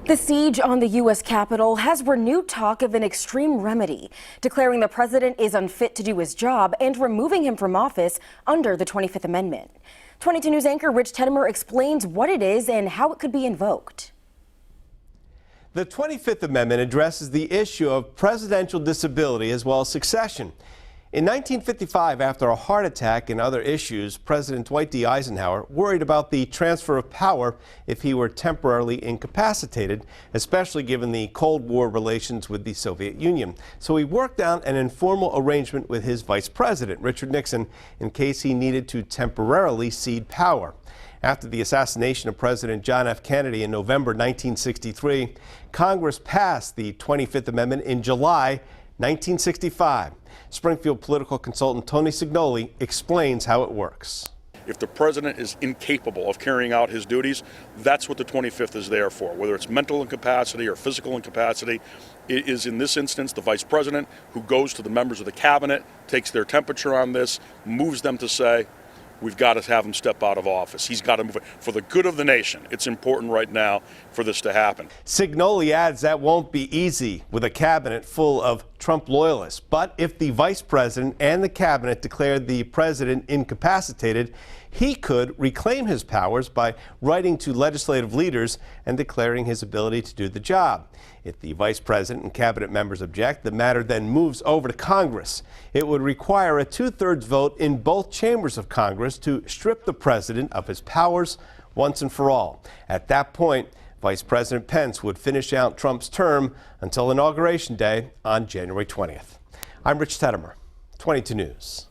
The siege on the U.S. Capitol has renewed talk of an extreme remedy, declaring the president is unfit to do his job and removing him from office under the 25th Amendment. 22 News anchor Rich Teddemer explains what it is and how it could be invoked. The 25th Amendment addresses the issue of presidential disability as well as succession. In 1955, after a heart attack and other issues, President Dwight D. Eisenhower worried about the transfer of power if he were temporarily incapacitated, especially given the Cold War relations with the Soviet Union. So he worked out an informal arrangement with his vice president, Richard Nixon, in case he needed to temporarily cede power. After the assassination of President John F. Kennedy in November 1963, Congress passed the 25th Amendment in July 1965. Springfield political consultant Tony Signoli explains how it works. If the president is incapable of carrying out his duties, that's what the 25th is there for. Whether it's mental incapacity or physical incapacity, it is in this instance the vice president who goes to the members of the cabinet, takes their temperature on this, moves them to say, we've got to have him step out of office. He's got to move it. For the good of the nation, it's important right now for this to happen. Signoli adds that won't be easy with a cabinet full of Trump loyalists. But if the vice president and the cabinet declared the president incapacitated, he could reclaim his powers by writing to legislative leaders and declaring his ability to do the job. If the vice president and cabinet members object, the matter then moves over to Congress. It would require a two-thirds vote in both chambers of Congress to strip the president of his powers once and for all. At that point, Vice President Pence would finish out Trump's term until Inauguration Day on January 20th. I'm Rich Teddemer, 22 News.